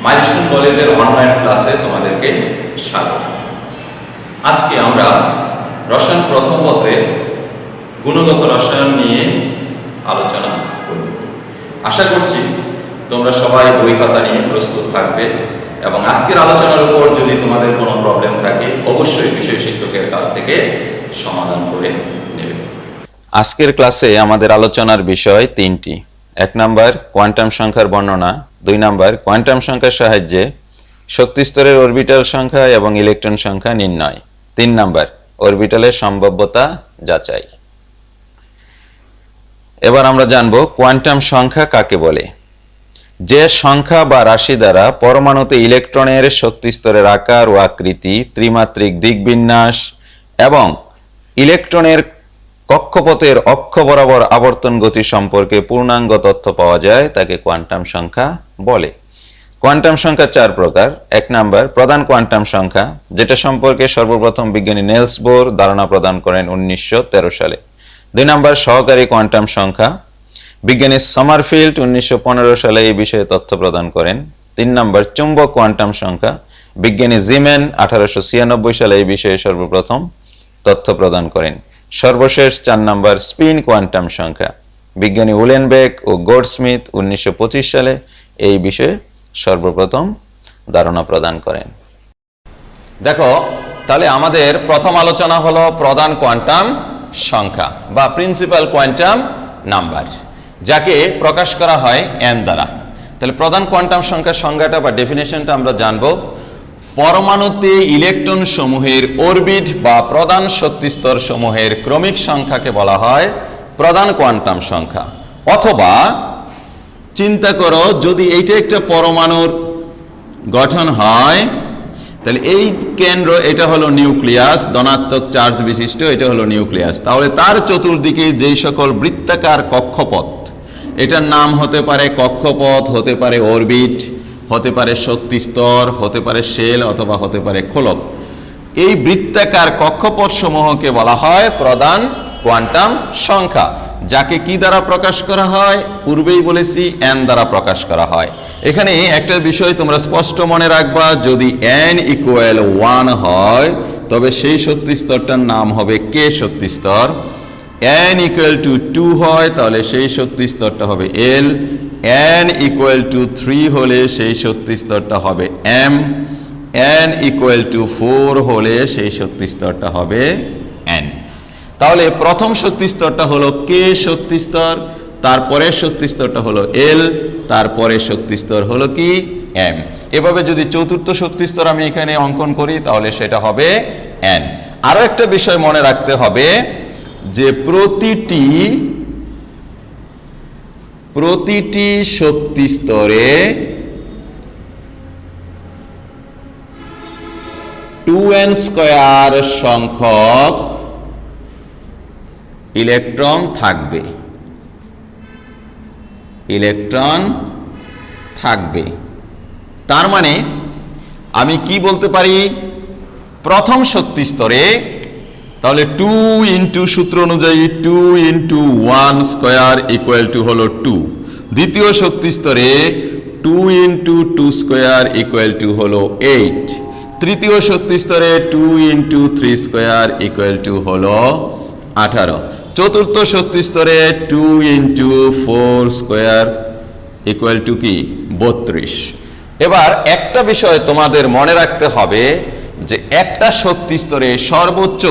Milestone কলেজের online ক্লাসে তোমাদেরকে স্বাগত। আজকে আমরা রসায়ন প্রথম পত্রের গুণগত রসায়ন নিয়ে আলোচনা করব। আশা করছি তোমরা সবাই বই খাতা নিয়ে প্রস্তুত থাকবে এবং আজকের আলোচনার উপর যদি তোমাদের কোনো প্রবলেম থাকে অবশ্যই বিষয় শিক্ষকের কাছ থেকে সমাধান করে নেবে। আজকের ক্লাসে আমাদের আলোচনার বিষয় তিনটি। 1 নাম্বার কোয়ান্টাম সংখ্যার বর্ণনা, 2 নাম্বার কোয়ান্টাম সংখ্যার সাহায্যে শক্তি স্তরের অরবিটাল সংখ্যা এবং ইলেকট্রন সংখ্যা নির্ণয়, 3 নাম্বার অরবিটালের সম্ভাব্যতা যাচাই। এবার আমরা জানব কোয়ান্টাম সংখ্যা কাকে বলে। যে সংখ্যা বা রাশি দ্বারা পরমাণুতে ইলেকট্রনের শক্তি স্তরের আকার ও আকৃতি, ত্রিমাত্রিক দিকবিন্যাস এবং ইলেকট্রনের কক্ষপথের অক্ষ বরাবর আবর্তন গতি সম্পর্কে পূর্ণাঙ্গ তথ্য পাওয়া যায় তাকে কোয়ান্টাম সংখ্যা বলে। কোয়ান্টাম সংখ্যা 4 প্রকার। 1 নাম্বার প্রধান কোয়ান্টাম সংখ্যা, যেটা সম্পর্কে সর্বপ্রথম বিজ্ঞানী নেলস বোর ধারণা প্রদান করেন 1913 সালে। 2 নাম্বার সহকারী কোয়ান্টাম সংখ্যা, বিজ্ঞানী সমারফিল্ড 1915 সালে এই বিষয়ে তথ্য প্রদান করেন। 3 নাম্বার চুম্বক কোয়ান্টাম সংখ্যা, বিজ্ঞানী জিমেন 1896 সালে এই বিষয়ে সর্বপ্রথম তথ্য প্রদান করেন। সর্বশেষ 4 নাম্বার স্পিন কোয়ান্টাম সংখ্যা, বিজ্ঞানী উলেনবেক ও গোল্ডস্মিথ 1925 সালে এই বিষয়ে সর্বপ্রথম ধারণা প্রদান করেন। দেখো, তাহলে আমাদের প্রথম আলোচনা হলো প্রধান কোয়ান্টাম সংখ্যা বা প্রিন্সিপাল কোয়ান্টাম নাম্বার, যাকে প্রকাশ করা হয় n দ্বারা। তাহলে প্রধান কোয়ান্টাম সংখ্যার সংজ্ঞাটা বা ডেফিনেশনটা আমরা জানবো। পরমাণুতে ইলেকট্রন সমূহের অরবিট বা প্রধান শক্তি স্তর সমূহের ক্রমিক সংখ্যাকে বলা হয় প্রধান কোয়ান্টাম সংখ্যা। অথবা চিন্তা করো, যদি এইটা একটা পরমাণুর গঠন হয়, তাহলে এই কেন্দ্র এটা হলো নিউক্লিয়াস, ধনাত্মক চার্জ বিশিষ্ট, এটা হলো নিউক্লিয়াস। তাহলে তার চতুর্দিকে যেই সকল বৃত্তাকার কক্ষপথ, এটার নাম হতে পারে কক্ষপথ, হতে পারে অরবিট, হতে পারে শক্তি স্তর, হতে পারে শেল অথবা হতে পারে খোলক। এই বৃত্তাকার কক্ষপথ সমূহকে বলা হয় প্রধান কোয়ান্টাম সংখ্যা, যাকে কি দ্বারা প্রকাশ করা হয়? পূর্বেই বলেছি n দ্বারা প্রকাশ করা হয়। এখানে একটা বিষয় তোমরা স্পষ্ট মনে রাখবা, যদি n = 1 হয় তবে সেই শক্তি স্তরটার নাম হবে k শক্তি স্তর। n = 2 হয় তাহলে সেই শক্তি স্তরটা হবে l। n = 3 হলে সেই শক্তি স্তরটা হবে m। n = 4 হলে সেই শক্তি স্তরটা হবে n। তাহলে প্রথম শক্তি স্তরটা হলো k শক্তি স্তর, তারপরের শক্তি স্তরটা হলো l, তারপরের শক্তি স্তর হলো কি m। এভাবে যদি চতুর্থ শক্তি স্তর আমি এখানে অঙ্কন করি তাহলে সেটা হবে n। আরো একটা বিষয় মনে রাখতে হবে যে প্রতিটি শক্তি স্তরে 2n² সংখ্যক ইলেকট্রন থাকবে। তার মানে আমি কি বলতে পারি, প্রথম শক্তি স্তরে তাহলে 2 সূত্র অনুযায়ী 2 × 1² হলো 2। দ্বিতীয় শক্তি স্তরে 2 × 2² হলো 8। তৃতীয় শক্তি স্তরে 2 × 3² হলো 18। চতুর্থ শক্তি স্তরে 2 × 4² কি 32। এবার একটা বিষয় তোমাদের মনে রাখতে হবে যে একটা শক্তি স্তরে সর্বোচ্চ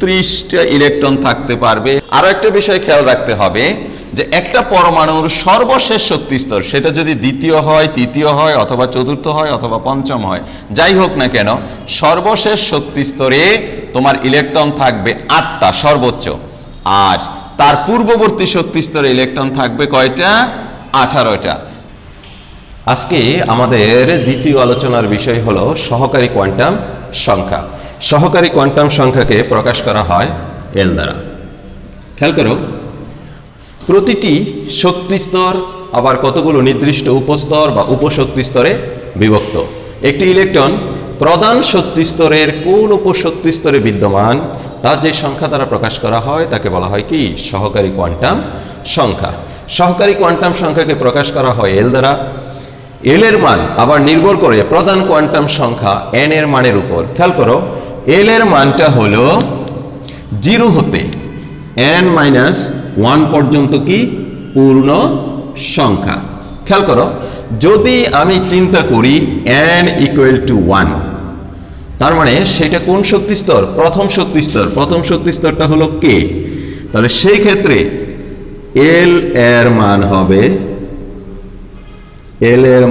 32টা ইলেকট্রন থাকতে পারবে। আরো একটা বিষয় খেয়াল রাখতে হবে যে একটা পরমাণুর সর্বশেষ শক্তি স্তর, সেটা যদি দ্বিতীয় হয়, তৃতীয় হয় অথবা চতুর্থ হয় অথবা পঞ্চম হয়, যাই হোক না কেন, সর্বশেষ শক্তি স্তরে তোমার ইলেকট্রন থাকবে 8টা সর্বোচ্চ, আর তার পূর্ববর্তী শক্তি স্তরে ইলেকট্রন থাকবে কয়টা? 18টা। আজকে আমাদের দ্বিতীয় আলোচনার বিষয় হলো সহকারী কোয়ান্টাম সংখ্যা। সহকারী কোয়ান্টাম সংখ্যাকে প্রকাশ করা হয় l দ্বারা। খেয়াল করো, প্রতিটি শক্তি স্তর আবার কতগুলো নির্দিষ্ট উপস্তর বা উপশক্তি স্তরে বিভক্ত। একটি ইলেকট্রন প্রধান শক্তি স্তরের কোন উপশক্তি স্তরে বিদ্যমান তা যে সংখ্যা দ্বারা প্রকাশ করা হয় তাকে বলা হয় কি সহকারী কোয়ান্টাম সংখ্যা। সহকারী কোয়ান্টাম সংখ্যাকে প্রকাশ করা হয় l দ্বারা। এল এর মান আবার নির্ভর করে প্রধান কোয়ান্টাম সংখ্যা এন এর মানের উপর। খেয়াল করো, এল এর মানটা হলো 0 হতে n-1 পর্যন্ত কি পূর্ণ সংখ্যা। খেয়াল করো, যদি আমি চিন্তা করি n = 1, তার মানে সেটা কোন শক্তি স্তর? প্রথম শক্তি স্তর। প্রথম শক্তি স্তরটা হলো কে, তাহলে সেই ক্ষেত্রে এল এর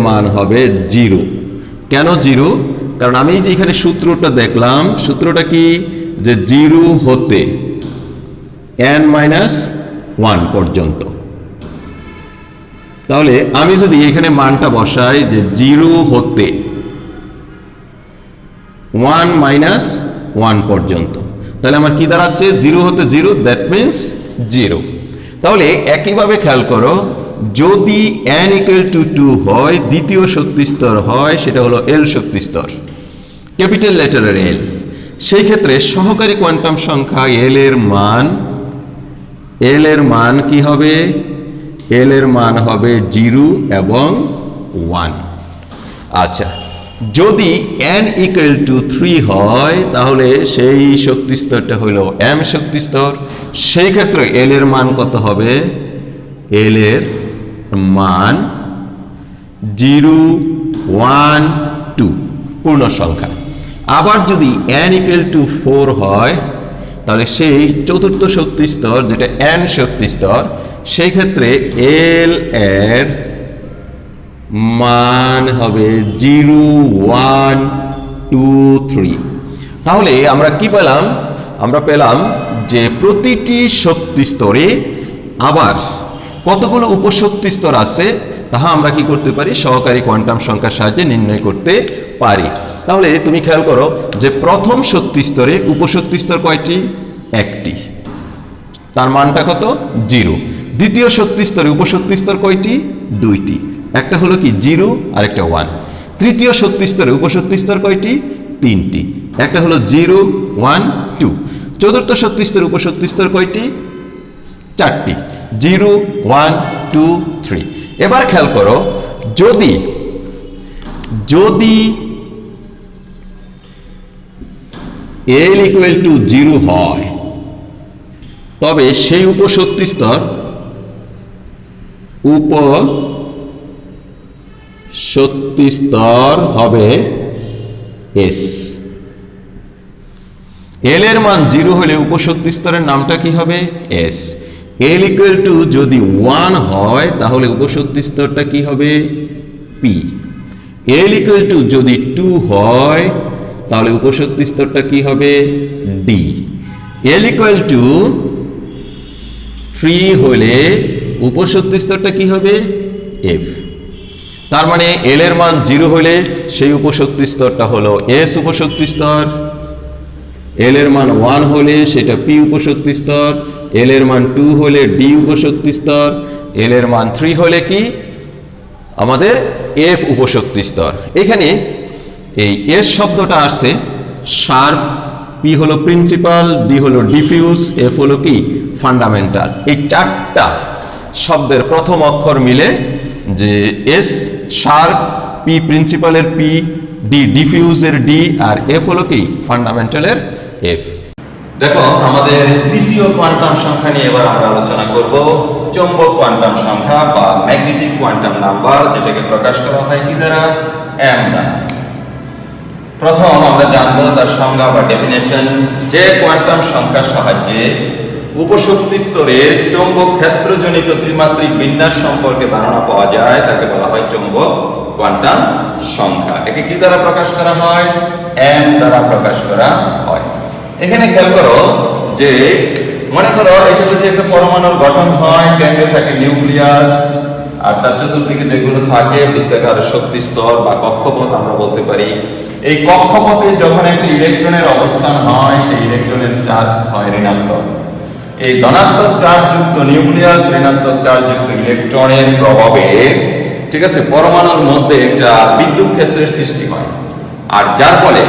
মান হবে 0। কেন 0? কারণ আমি যে এখানে সূত্রটা দেখলাম, সূত্রটা কি, যে 0 হতে n-1 পর্যন্ত। তাহলে আমি যদি এখানে মানটা বসাই যে 0 হতে 1-1 পর্যন্ত, তাহলে আমার কি দাঁড়াচ্ছে? 0 হতে 0, দ্যাট মিন্স 0। তাহলে একইভাবে খেয়াল করো, যদি n = 2 হয়, দ্বিতীয় শক্তি স্তর হয়, সেটা হলো এল শক্তি স্তর, ক্যাপিটাল লেটারের এল। সেই ক্ষেত্রে সহকারী কোয়ান্টাম সংখ্যা এল এর মান কি হবে? এল এর মান হবে 0 এবং 1। আচ্ছা, যদি n = 3 হয়, তাহলে সেই শক্তি স্তরটা হলো m শক্তি স্তর। সেই ক্ষেত্রে এল এর মান কত হবে? এল এর মান 0, 1, 2 পূর্ণ সংখ্যা। আবার যদি n = 4 হয়, তাহলে সেই চতুর্থ শক্তি স্তর যেটা n শক্তি স্তর, সেই ক্ষেত্রে এল এর মান হবে 0, 1, 2, 3। তাহলে আমরা কি পেলাম? আমরা পেলাম যে প্রতিটি শক্তি স্তরে আবার কতগুলো উপশক্তি স্তর আছে, তাহা আমরা কি করতে পারি? সহকারী কোয়ান্টাম সংখ্যার সাহায্যে নির্ণয় করতে পারি। তাহলে তুমি খেয়াল করো যে প্রথম শক্তি স্তরে উপশক্তি স্তর কয়টি? একটি, তার মানটা কত? 0। দ্বিতীয় শক্তি স্তরে উপশক্তি স্তর কয়টি? দুইটি, একটা হলো কি 0 আর একটা 1। তৃতীয় শক্তি স্তরে উপশক্তি স্তর কয়টি? তিনটি, একটা হলো 0, 1, 2। চতুর্থ শক্তি স্তরে উপশক্তি স্তর কয়টি? চারটি, 0, 1, 2, 3। এবার খেয়াল করো, যদি l = 0 হয়, তবে সেই উপশক্তি স্তর হবে S। এল এর মান 0 হলে উপশক্তি স্তরের নামটা কি হবে? S। l = যদি 1 হয়, তাহলে উপশক্তি স্তরটা কি হবে? P। l = যদি 2 হয়, তাহলে উপশক্তি স্তরটা কি হবে? D। l = 3 হলে উপশক্তি স্তরটা কি হবে? F। তার মানে এল এর মান 0 হলে সেই উপশক্তি স্তরটা হলো S উপশক্তি স্তর। এল এর মান 1 হলে সেটা P উপশক্তি স্তর। এল এর মান 2 হলে D উপশক্তি স্তর। এল এর মান 3 হলে কি? আমাদের F উপশক্তি স্তর। এখানে এই S শব্দটা আসছে শার্প, P হলো প্রিন্সিপাল, D হলো ডিফিউজ, F হলো কি? ফান্ডামেন্টাল। এই চারটা শব্দের প্রথম অক্ষর মিলে যে S শার্প, P প্রিন্সিপালের P, D ডিফিউজের D, আর F হলো কি? ফান্ডামেন্টালের F। দেখো, আমাদের তৃতীয় কোয়ান্টাম সংখ্যা নিয়ে এবার আমরা আলোচনা করব চৌম্বক কোয়ান্টাম সংখ্যা বা ম্যাগনেটিক কোয়ান্টাম নাম্বার, যেটাকে প্রকাশ করা হয় কি দ্বারা? m দ্বারা। প্রথম আমরা জানবো তার সংজ্ঞা বা ডেফিনেশন। যে কোয়ান্টাম সংখ্যার সাহায্যে উপশক্তি স্তরের চৌম্বক ক্ষেত্রজনিত ত্রিমাত্রিক বিন্যাস সম্পর্কে ধারণা পাওয়া যায়, তাকে বলা হয় চৌম্বক কোয়ান্টাম সংখ্যা। একে কি দ্বারা প্রকাশ করা হয়? m দ্বারা প্রকাশ করা হয়। এখানে খেয়াল করো যে, মনে করো এটা যদি একটা পরমাণুর গঠন হয়, কেন্দ্রে থাকে নিউক্লিয়াস, আর তার চতুর্দিকে যেগুলো থাকে বৃত্তাকার শক্তি স্তর বা কক্ষপথ আমরা বলতে পারি। এই কক্ষপথে যখন একটা ইলেকট্রনের অবস্থান হয়, সেই ইলেকট্রনের চার্জ হয় ঋণাত্মক। এই ধনাত্মক চার্জযুক্ত নিউক্লিয়াস ঋণাত্মক চার্জযুক্ত ইলেকট্রনের প্রভাবে, ঠিক আছে, পরমাণুর মধ্যে একটা বিদ্যুৎ ক্ষেত্রের সৃষ্টি হয়, আর যার ফলে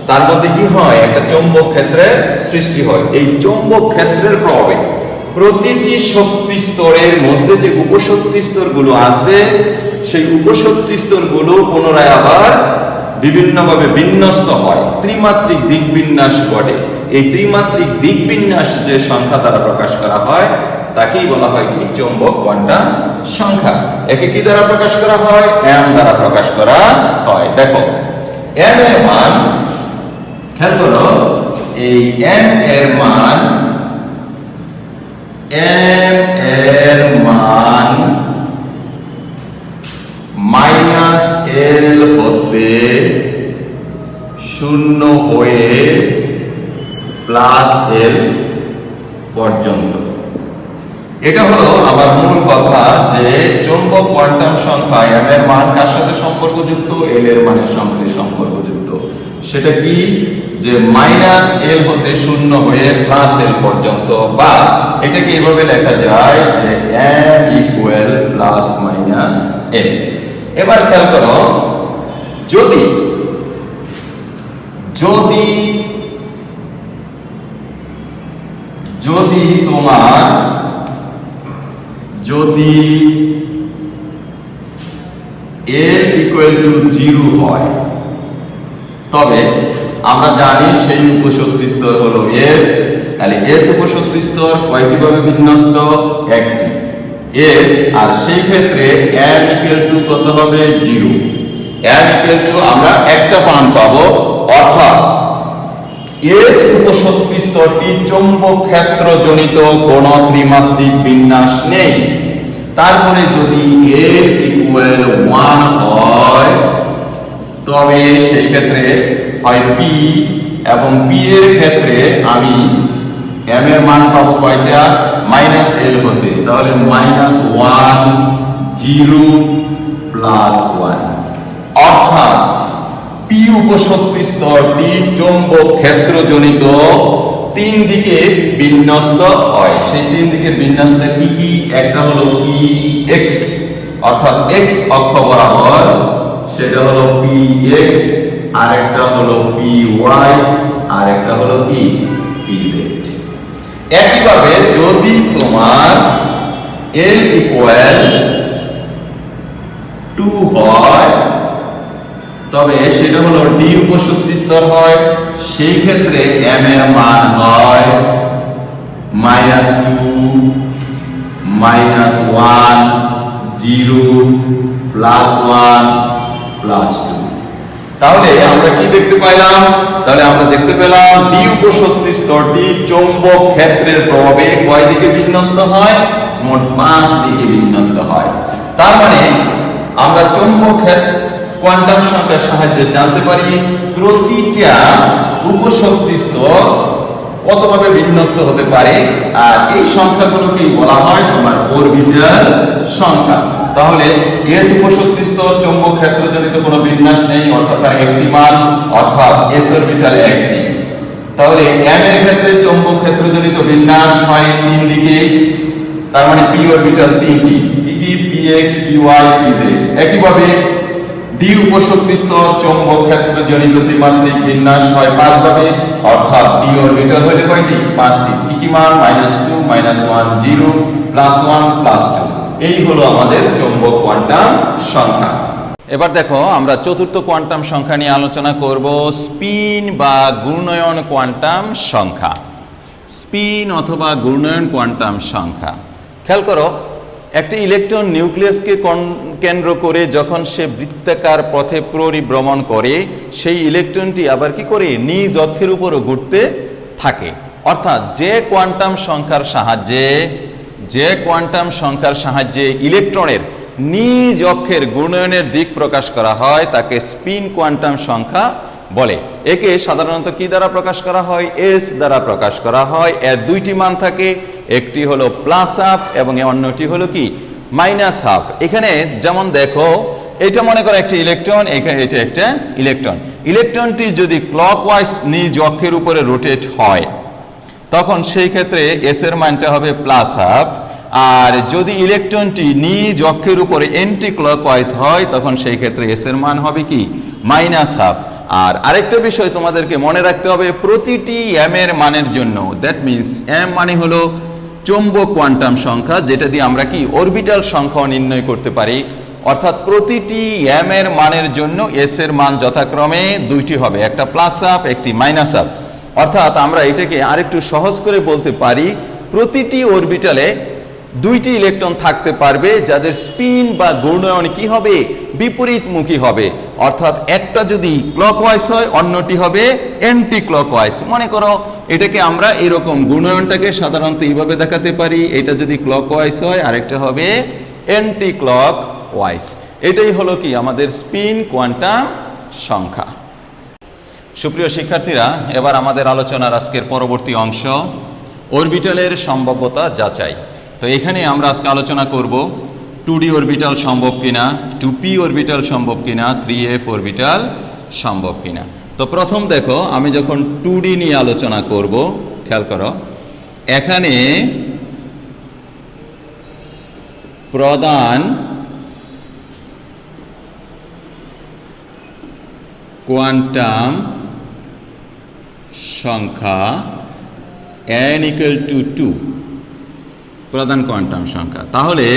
তার মধ্যে কি হয়? একটা চৌম্বক ক্ষেত্রের সৃষ্টি হয়। এই চৌম্বক ক্ষেত্রের প্রভাবে প্রতিটি শক্তি স্তরের মধ্যে যে উপশক্তি স্তরগুলো আছে সেই উপশক্তি স্তরগুলো পুনরায় আবার বিভিন্নভাবে বিন্যস্ত হয়, ত্রিমাত্রিক দিক বিন্যাস ঘটে। এই ত্রিমাত্রিক দিক বিন্যাস যে সংখ্যা দ্বারা প্রকাশ করা হয় তাকেই বলা হয় কি চৌম্বক কোয়ান্টাম সংখ্যা। একে কি দ্বারা প্রকাশ করা হয়? m দ্বারা প্রকাশ করা হয়। দেখো m এর মান, খেয়াল করো, এই m এর মান -l হতে 0 হয়ে +l পর্যন্ত। এটা হলো আমার মূল কথা যে চৌম্বক কোয়ান্টাম সংখ্যা m এর মান কার সাথে সম্পর্কযুক্ত? l এর মানের সঙ্গে সম্পর্কযুক্ত। সেটা কি? যে -l হতে 0 হয়ে +l পর্যন্ত, বা এটাকে এইভাবে লেখা যায় যে m ± l। এবার খেয়াল করো, যদি তোমার l = 0 হয়, তবে আমরা জানি সেই উপশক্তি স্তর হলো s। তাহলে s উপশক্তি স্তর কয়টি ভাবে বিন্যস্ত? একটি s। আর সেই ক্ষেত্রে m = কত হবে? 0। m আমরা একটা মান পাবো, অর্থাৎ s উপশক্তি স্তরটি চৌম্বক ক্ষেত্র জনিত কোন ত্রিমাত্রিক বিন্যাস নেই। তারপরে যদি l = 1 হয় তবে সেই ক্ষেত্রে হয় p, এবং p এর ক্ষেত্রে আমি m এর মান পাবো কয়টা? -l হতে। তাহলে -1 0 +1, অর্থাৎ p উপশক্তি স্তরটি চৌম্বক ক্ষেত্র জনিত 3 দিকে বিন্যস্ত হয়। সেই 3 দিকের বিন্যাসটা কি কি? একটা হলো px, অর্থাৎ x অক্ষ বরাবর, সেটা হলো px, আর একটা হলো py, আর একটা হলো কি pz। একইভাবে যদি তোমার l = 2 হয় তবে সেটা হলো d উপশক্তি স্তর হয়। সেই ক্ষেত্রে m এর মান হয় -2 -1 0 +1 +2। তাহলে আমরা কি দেখতে পেলাম? তাহলে আমরা দেখতে পেলাম d উপশক্তি স্তরটি চৌম্বক ক্ষেত্রের প্রভাবে কয় দিকে বিন্যস্ত হয়? মোট 5 দিকে বিন্যস্ত হয়। তার মানে আমরা চৌম্বক কোয়ান্টাম সংখ্যার সাহায্যে জানতে পারি প্রতিটা উপশক্তি স্তর কতভাবে বিন্যস্ত হতে পারে, আর এই সংখ্যাগুলোকেই বলা হয় তোমার অরবিটাল সংখ্যা। তাহলে s উপশক্তি স্তর চৌম্বক ক্ষেত্রজনিত কোনো বিন্যাস নেই, অর্থাৎ তার একটি মান, অর্থাৎ s অরবিটাল একটি। তাহলে m এর ক্ষেত্রে চৌম্বক ক্ষেত্রজনিত বিন্যাস হয় 3 দিকে, তার মানে p অরবিটাল 3টি, কি কি? px py pz। একইভাবে d উপশক্তি স্তর চৌম্বক ক্ষেত্রজনিত ত্রিমাত্রিক বিন্যাস হয় 5 ভাবে, অর্থাৎ d অরবিটাল হলো কয়টি? 5টি। কি কি মান? -2 -1 0 +1 +2। এই হলো আমাদের চৌম্বক কোয়ান্টাম সংখ্যা। এবার দেখো আমরা চতুর্থ কোয়ান্টাম সংখ্যা নিয়ে আলোচনা করব, স্পিন বা ঘূর্ণয়ন কোয়ান্টাম সংখ্যা। স্পিন অথবা ঘূর্ণয়ন কোয়ান্টাম সংখ্যা। খেয়াল করো, একটি ইলেকট্রন নিউক্লিয়াসকে কেন্দ্র করে যখন সে বৃত্তাকার পথে পরিভ্রমণ করে, সেই ইলেকট্রনটি আবার কি করে? নিজ অক্ষের উপরও ঘুরতে থাকে। অর্থাৎ যে কোয়ান্টাম সংখ্যার সাহায্যে ইলেকট্রনের নিজ অক্ষের ঘূর্ণয়নের দিক প্রকাশ করা হয় তাকে স্পিন কোয়ান্টাম সংখ্যা বলে। একে সাধারণত কি দ্বারা প্রকাশ করা হয়? s দ্বারা প্রকাশ করা হয়। এর দুইটি মান থাকে, একটি হলো +½ এবং অন্যটি হলো কি -½ এখানে যেমন দেখো, এটা মনে করো একটা ইলেকট্রন, এটা একটা ইলেকট্রন। ইলেকট্রনটি যদি ক্লকওয়াইজ নিজ অক্ষের উপরে রোটেট হয় তখন সেই ক্ষেত্রে s এর মানটা হবে +½ আর যদি ইলেকট্রনটি নিজ অক্ষের উপরে এন্টি ক্লকওয়াইজ হয় তখন সেই ক্ষেত্রে s এর মান হবে কি -½ আর আরেকটা বিষয় তোমাদেরকে মনে রাখতে হবে, প্রতিটি m এর মানের জন্য, দ্যাট মিন্স m মানে হলো চৌম্বক কোয়ান্টাম সংখ্যা, যেটা দিয়ে আমরা কি অরবিটাল সংখ্যাও নির্ণয় করতে পারি। অর্থাৎ প্রতিটি এম এর মানের জন্য এস এর মান যথাক্রমে দুইটি হবে, একটা প্লাস আপ একটি মাইনাস আপ। অর্থাৎ আমরা এটাকে আরেকটু সহজ করে বলতে পারি, প্রতিটি অরবিটালে দুইটি ইলেকট্রন থাকতে পারবে যাদের স্পিন বা ঘূর্ণায়ন কি হবে, বিপরীতমুখী হবে। অর্থাৎ একটা যদি ক্লকওয়াইজ হয় অন্যটি হবে অ্যান্টি ক্লকওয়াইজ। মনে করো এটাকে আমরা এরকম ঘূর্ণায়নটাকে সাধারণত এইভাবে দেখাতে পারি, এটা যদি ক্লকওয়াইজ হয় আরেকটা হবে অ্যান্টি ক্লকওয়াইজ। এটাই হলো কি আমাদের স্পিন কোয়ান্টাম সংখ্যা। সুপ্রিয় শিক্ষার্থীরা, এবার আমাদের আলোচনার আজকের পরবর্তী অংশ অরবিটালের সম্ভাব্যতা যাচাই। তো এখানে আমরা আজকে আলোচনা করব 2D অরবিটাল সম্ভব কিনা, 2p অরবিটাল সম্ভব কিনা, 3f অরবিটাল সম্ভব কিনা। তো প্রথম দেখো, আমি যখন 2D নিয়ে আলোচনা করব, খেয়াল করো এখানে প্রধান কোয়ান্টাম সংখ্যা n = 2, প্রধান কোয়ান্টাম সংখ্যা। তাহলে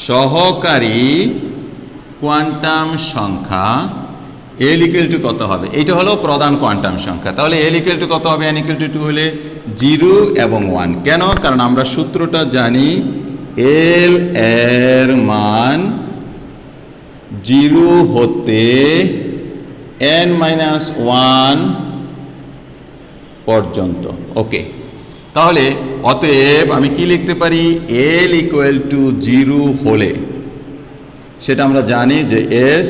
সহকারী কোয়ান্টাম সংখ্যা l = কত হবে? এটা হলো প্রধান কোয়ান্টাম সংখ্যা। তাহলে l = কত হবে? n = 2 হলে 0 এবং 1। কেন? কারণ আমরা সূত্রটা জানি, l এর মান 0 হতে n-1 পর্যন্ত। ওকে, তাহলে অতএব আমি কি লিখতে পারি? l = 0 হলে সেটা আমরা জানি যে s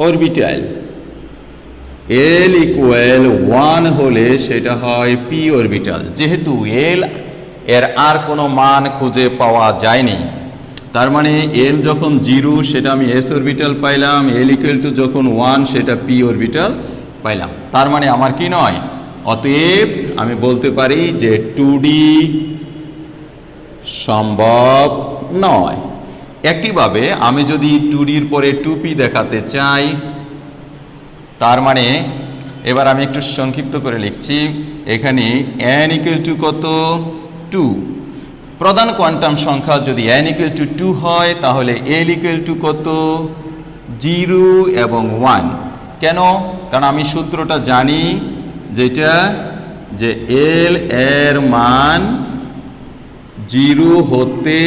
অরবিটাল, l = 1 হলে সেটা হয় p অরবিটাল। যেহেতু l এর আর কোনো মান খুঁজে পাওয়া যায়নি, তার মানে l যখন 0 সেটা আমি s অরবিটাল পাইলাম, l = যখন 1 সেটা p অরবিটাল পাইলাম। তার মানে আমার কি নয়, অতএব আমি বলতে পারি যে 2D সম্ভব নয়। একইভাবে আমি যদি 2D এর পরে 2p দেখাতে চাই, তার মানে এবার আমি একটু সংক্ষিপ্ত করে লিখছি, এখানে n = কত? 2। প্রধান কোয়ান্টাম সংখ্যা যদি n = 2 হয়, তাহলে l = কত? 0 এবং 1। কেন? কারণ আমি সূত্রটা জানি, যেটা যে l এর মান 0 হতে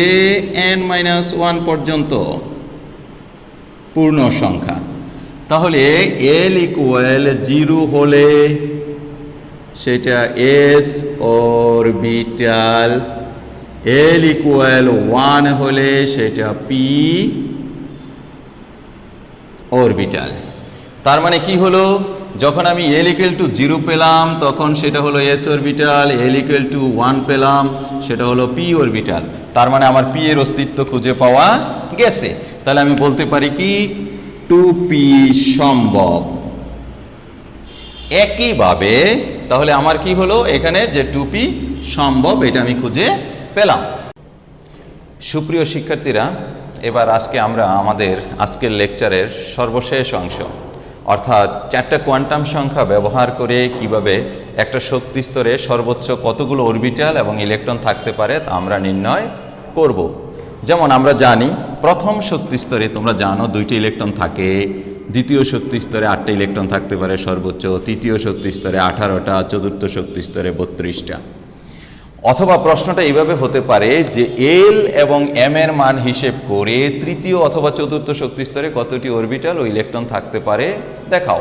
n-1 পর্যন্ত পূর্ণ সংখ্যা। তাহলে l = 0 হলে সেটা s অরবিটাল, l = 1 হলে সেটা p অরবিটাল। তার মানে কি হলো, যখন আমি l = 0 পেলাম তখন সেটা হলো s অরবিটাল, l = 1 পেলাম সেটা হলো p অরবিটাল। তার মানে আমার p এর অস্তিত্ব খুঁজে পাওয়া গেছে। তাহলে আমি বলতে পারি কি 2p সম্ভব। একইভাবে তাহলে আমার কি হলো, এখানে যে 2p সম্ভব এটা আমি খুঁজে পেলাম। সুপ্রিয় শিক্ষার্থীরা, এবার আজকে আমরা আমাদের আজকের লেকচারের সর্বশেষ অংশ, অর্থাৎ 4টা কোয়ান্টাম সংখ্যা ব্যবহার করে কিভাবে একটা শক্তি স্তরে সর্বোচ্চ কতগুলো অরবিটাল এবং ইলেকট্রন থাকতে পারে তা আমরা নির্ণয় করব। যেমন আমরা জানি প্রথম শক্তি স্তরে তোমরা জানো 2টি ইলেকট্রন থাকে, দ্বিতীয় শক্তি স্তরে 8টা ইলেকট্রন থাকতে পারে সর্বোচ্চ, তৃতীয় শক্তি স্তরে 18টা, চতুর্থ শক্তি স্তরে 32টা। অথবা প্রশ্নটা এইভাবে হতে পারে যে l এবং m এর মান হিসেব করে তৃতীয় অথবা চতুর্থ শক্তি স্তরে কতটি অরবিটাল ও ইলেকট্রন থাকতে পারে দেখাও।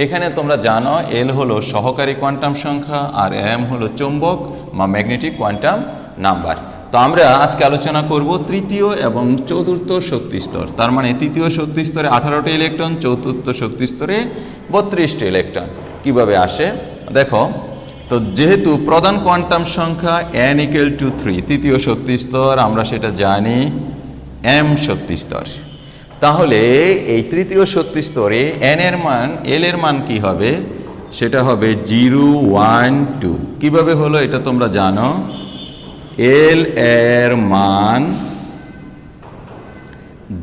এখানে তোমরা জানো l হলো সহকারী কোয়ান্টাম সংখ্যা আর m হলো চৌম্বক বা ম্যাগনেটিক কোয়ান্টাম নাম্বার। তো আমরা আজকে আলোচনা করব তৃতীয় এবং চতুর্থ শক্তি স্তর। তার মানে তৃতীয় শক্তি স্তরে 18টা ইলেকট্রন, চতুর্থ শক্তি স্তরে 32টা ইলেকট্রন কিভাবে আসে দেখো। তো যেহেতু প্রধান কোয়ান্টাম সংখ্যা n = 3, তৃতীয় শক্তি স্তর আমরা সেটা জানি m শক্তি স্তর, তাহলে এই তৃতীয় শক্তি স্তরে n এর মান, l এর মান কি হবে? সেটা হবে 0, 1, 2। কিভাবে হলো এটা তোমরা জানো, l এর মান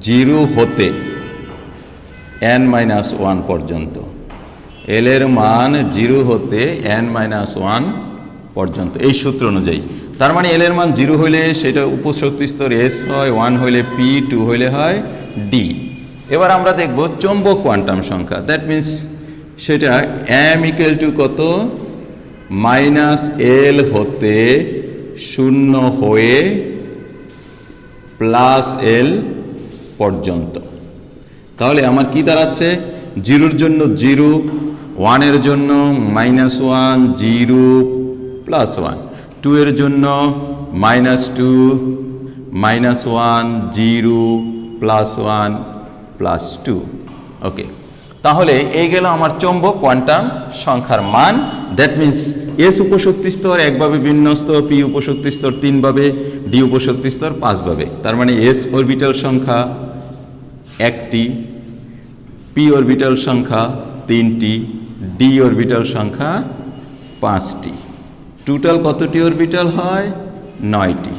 0 হতে n-1 পর্যন্ত, l এর মান 0 হতে n-1 পর্যন্ত এই সূত্র অনুযায়ী। তার মানে এল এর মান 0 হইলে সেটা উপশক্তি স্তর এস হয়, 1 হইলে পি, 2 হইলে হয় ডি। এবার আমরা দেখব চৌম্বক কোয়ান্টাম সংখ্যা, দ্যাট মিন্স সেটা এম ইকুয়াল টু কত, মাইনাস এল হতে 0 হয়ে প্লাস এল পর্যন্ত। তাহলে আমার কি দাঁড়াচ্ছে, 0-র জন্য 0, 1-এর জন্য -1, 0, +1, 2 এর জন্য -2, -1, 0, +1, +2। ওকে, তাহলে এই গেল আমার চৌম্বক কোয়ান্টাম সংখ্যার মান। দ্যাট মিন্স এস উপশক্তি স্তর একভাবে বিন্যস্ত, পি উপশক্তি স্তর 3 ভাবে, ডি উপশক্তি স্তর 5 ভাবে। তার মানে এস অরবিটাল সংখ্যা 1টি, পি অরবিটাল সংখ্যা 3টি, ডি অরবিটাল সংখ্যা 5টি। টোটাল কতটি অরবিটাল হয়, 9টি।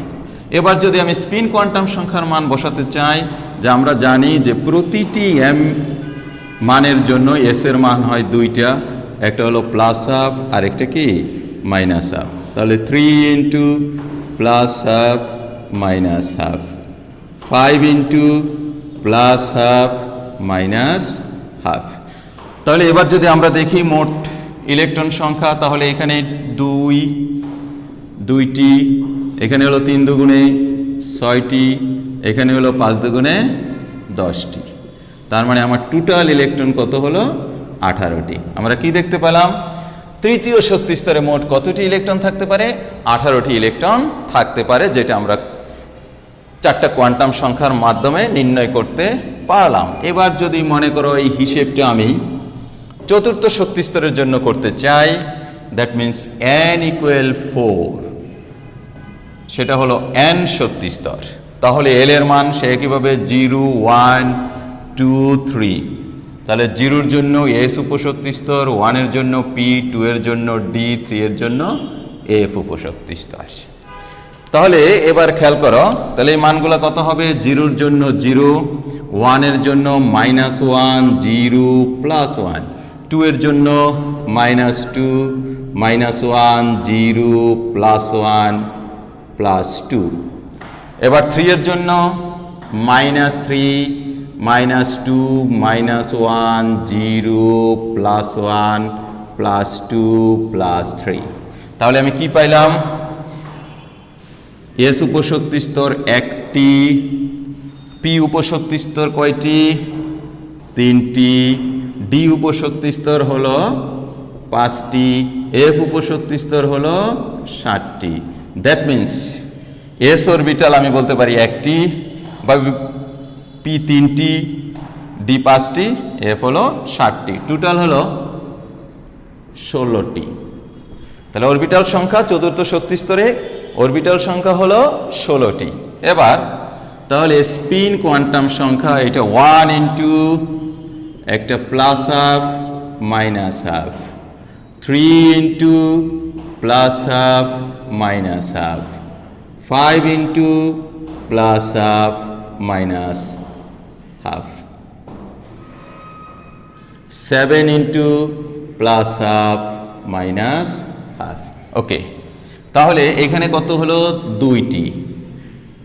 এবার যদি আমি স্পিন কোয়ান্টাম সংখ্যার মান বসাতে চাই, যে আমরা জানি যে প্রতিটি এম মানের জন্য এস এর মান হয় 2টা, একটা হলো প্লাস হাফ আর একটা কি মাইনাস হাফ। তাহলে 3 into plus half minus half, 5 into plus half minus half. তাহলে এবার যদি আমরা দেখি মোট ইলেকট্রন সংখ্যা, তাহলে এখানে 2টি, এখানে হলো 3 দুগুণে 6টি, এখানে হলো 5 দুগুণে 10টি। তার মানে আমার টোটাল ইলেকট্রন কত হলো, 18টি। আমরা কি দেখতে পেলাম, তৃতীয় শক্তি স্তরে মোট কতটি ইলেকট্রন থাকতে পারে, 18টি ইলেকট্রন থাকতে পারে, যেটা আমরা 4টা কোয়ান্টাম সংখ্যার মাধ্যমে নির্ণয় করতে পারলাম। এবার যদি মনে করো এই হিসেবটা আমি চতুর্থ শক্তি স্তরের জন্য করতে চাই, দ্যাট মিন্স n = 4, সেটা হলো n শক্তি স্তর। তাহলে এল এর মান সে একইভাবে 0, 1, 2, 3। তাহলে 0-র জন্য এস উপশক্তি স্তর, 1-এর জন্য পি, 2 এর জন্য ডি, 3 এর জন্য এফ উপশক্তি স্তর। তাহলে এবার খেয়াল করো, তাহলে এই মানগুলো কত হবে, 0-র জন্য 0, 1-এর জন্য -1, 0, +1, 2 এর জন্য -2, -1, 0, +1, +2। এবার 3 এর জন্য -3, -2, -1, 0, +1, +2, +3। তাহলে আমি কি পাইলাম, এস উপশক্তি স্তর 1টি, পি উপশক্তি স্তর কয়টি, 3টি, ডি উপশক্তি স্তর হলো 5টি, এফ উপশক্তি স্তর হলো 7টি। দ্যাট মিন্স এস অরবিটাল আমি বলতে পারি 1টি, বা পি 3টি, ডি 5টি, এফ হলো 7টি। টোটাল হলো 16টি। তাহলে অরবিটাল সংখ্যা চতুর্থ শক্তি স্তরে অরবিটাল সংখ্যা হলো 16টি। এবার তাহলে স্পিন কোয়ান্টাম সংখ্যা, এটা 1 ইন্টু একটা plus half minus half, 3 into plus half minus half, 5 into plus half minus half, 7 into plus half minus half. Okay, তাহলে এখানে কত হলো, 2টি,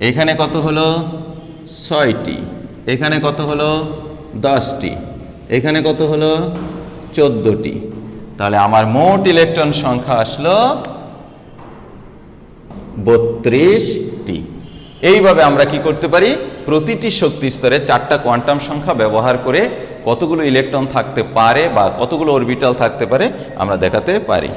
এখানে কত হলো 6টি, এখানে কত হলো 10টি, এখানে কত হলো 14টি। তাহলে আমার মোট ইলেকট্রন সংখ্যা আসলো 32টি। এইভাবে আমরা কি করতে পারি, প্রতিটি শক্তি স্তরে 4টা কোয়ান্টাম সংখ্যা ব্যবহার করে কতগুলো ইলেকট্রন থাকতে পারে বা কতগুলো অরবিটাল থাকতে পারে আমরা দেখাতে পারি।